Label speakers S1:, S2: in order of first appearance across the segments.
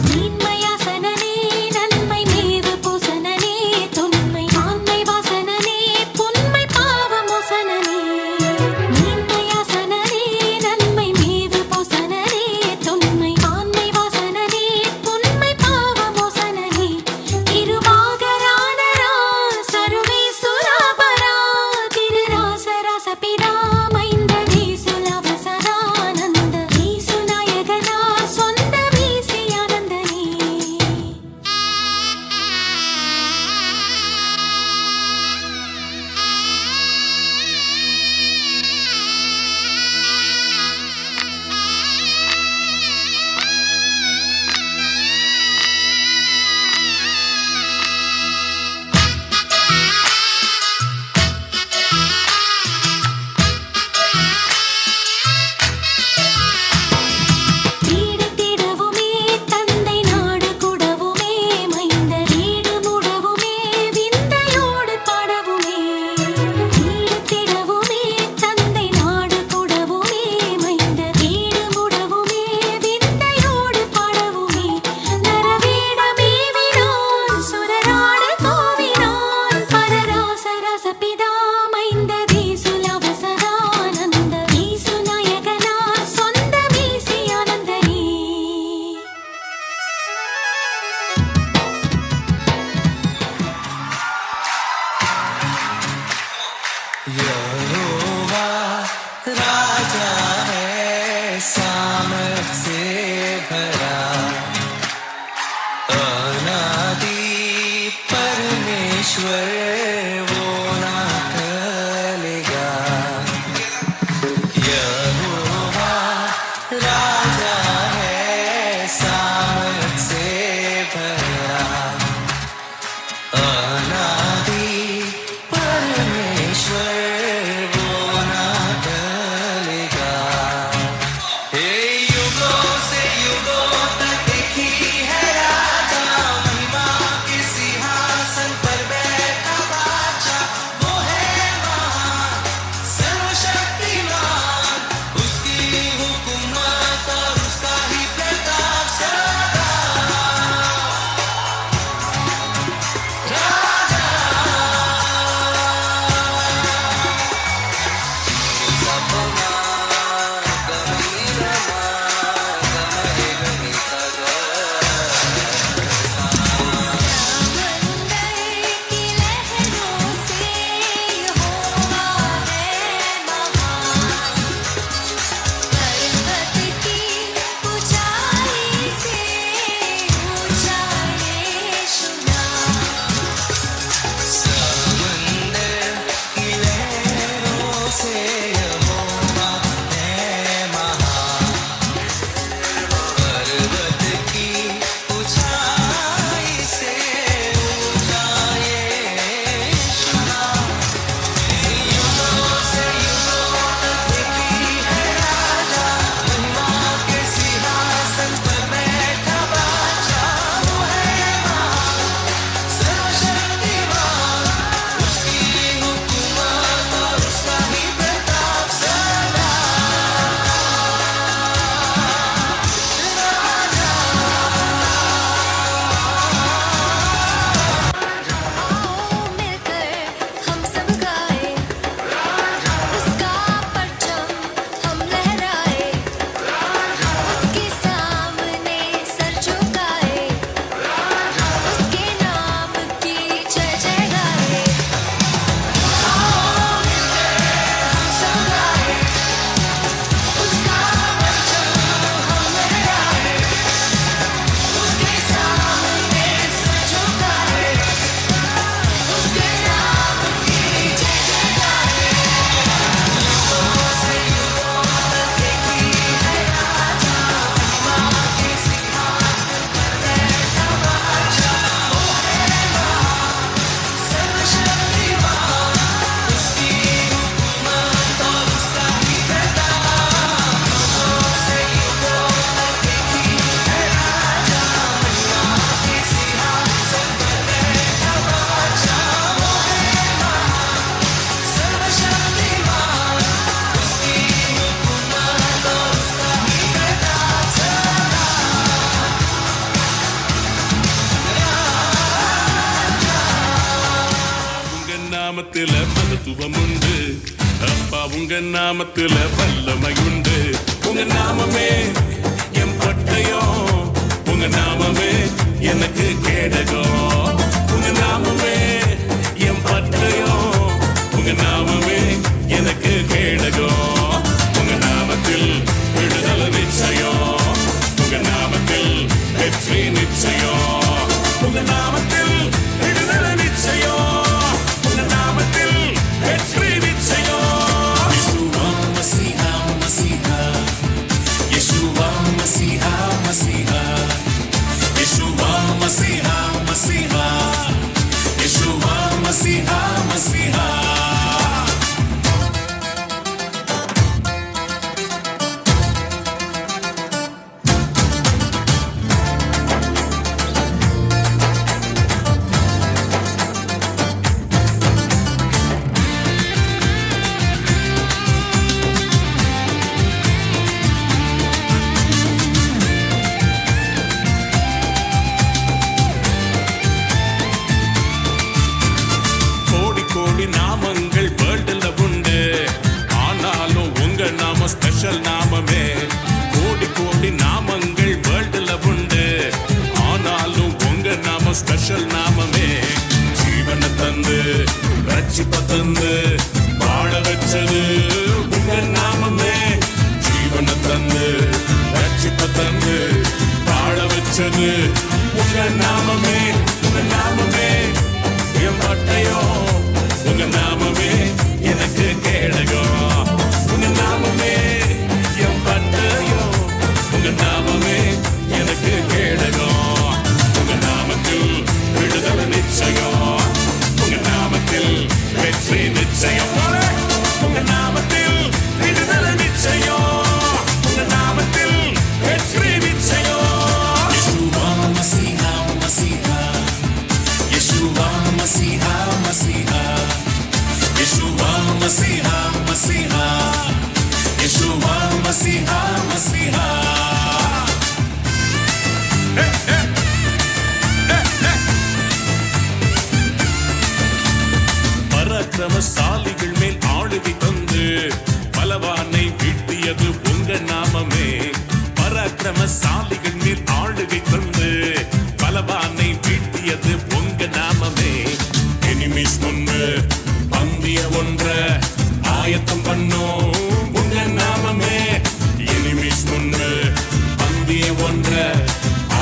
S1: நீன்மையாசனனே நன்மை உங்க நாமத்துல வல்லமை உண்டு. உங்க நாமமே என் பட்டயம், உங்க நாமமே எனக்கு கேடகம். உங்க நாமமே என் பட்டயம், உங்க நாமமே எனக்கு கேடகம். உங்க நாமத்தில் விடுதலை நிச்சயம், உங்க நாமத்தில் வெற்றி நிச்சயம். உங்க நாமத்தில் விடுதலை நிச்சயம், உங்க நாமத்தில் வெற்றி நிச்சயம். யெஷுவா மஸீஹா மஸீஹா, யெஷுவா மஸீஹா மஸீஹா, யெஷுவா மஸீஹா மஸீஹா, யெஷுவா மஸீஹா மஸீஹா. நாமங்கள் வேர்ல்டுல உண்டு, ஆனாலும் உங்க நாம ஸ்பெஷல் நாமமே. கோடி கோடி நாமங்கள் வேர்ல்டுல உண்டு, ஆனாலும் உங்க நாம ஸ்பெஷல் நாமமே. ஜீவனை தந்து ரட்சிப்ப தந்து வாழ வச்சது உங்க நாமமே. ஜீவனை தந்து ரட்சிப்ப தந்து வாழ வச்சது உங்க நாமமே. உங்க நாமமே என் பட்டயம், உங்க நாமமே எனக்கு கேடகம். உங்க நாமமே என் பட்டயம், உங்க நாமமே எனக்கு கேடகம். உங்க நாமத்தில் விடுதலை நிச்சயம், உங்க நாமத்தில் வெற்றி நிச்சயம். உங்க நாமத்தில் விடுதலை நிச்சயம், உங்க நாமத்தில் வெற்றி நிச்சயம். யெஷுவா மஸீஹா மஸீஹா, யெஷுவா மஸீஹா மஸீஹா, யெஷுவா மஸீஹா மஸீஹா, யெஷுவா மஸீஹா மஸீஹா. பராக்கிரமசாலிகள் மேல் ஆளுகை தந்து பலவானை வீழ்த்தியது உங்க நாமமே. பராக்கிரமசாலிகள் மேல் ஆளுகை தந்து பலவானை வீழ்த்தியது உங்க நாமமே. எனிமீஸ் முன்பு பந்திய ஒன்ற ஆயத்தம் பண்ணோம் உங்க நாமமே. எனிமீஸ் முன்பு பந்திய ஒன்ற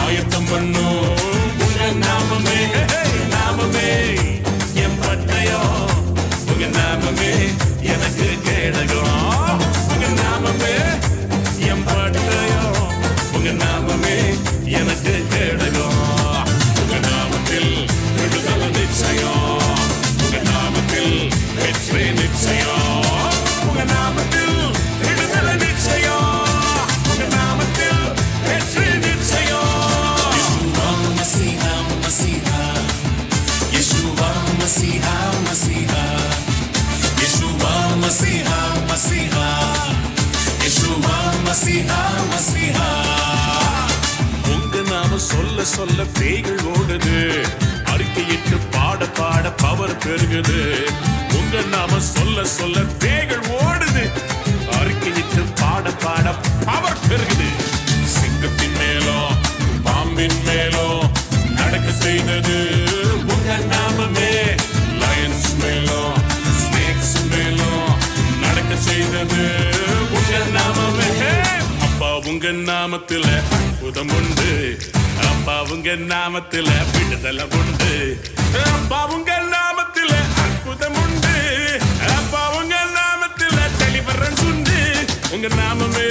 S1: ஆயத்தம் பண்ணோம் உங்க நாமமே. நாமமே என் பட்டயம், உங்க நாமமே எனக்கு கேடகம். உங்க நாமமே என் பட்டயம், உங்க நாமமே எனக்கு கேடகம். உங்க நாமத்தில் விடுதலை நிச்சயம், உங்க நாமத்தில் வெற்றி நிச்சயம். உங்க நாமத்தில் விடுதலை நிச்சயம், உங்க நாமத்தில் வெற்றி நிச்சயம். யெஷுவா மஸீஹா மஸீஹா, யெஷுவா மஸீஹா மஸீஹா, யெஷுவா மஸீஹா மஸீஹா, யெஷுவா மஸீஹா மஸீஹா. உங்க நாம சொல்ல சொல்ல பேய்கள் ஓடுது, அறிக்கையிட்டு பாட பாட பவர் பெருகுது. உங்க நாம சொல்ல சொல்ல பேய்கள் ஓடுது, அறிக்கையிட்டு பாட பாட பவர் பெருகுது. சிங்கத்தின் மேலோ பாம்பின் மேலோ நடக்க செய்தது உங்க நாமமே. லயன்ஸ் மேலோ ஸ்னேக்ஸ் மேலோ நடக்க செய்தது உங்க நாமமே. அப்பா உங்க நாமத்துல அற்புதம் உண்டு, அப்பா உங்க நாமத்துல விடுதலை உண்டு. அப்பா உங்க நாமத்துல அற்புதம் உண்டு, அப்பா உங்க நாமத்துல டெலிவரன்ஸ் உண்டு. உங்க நாமமே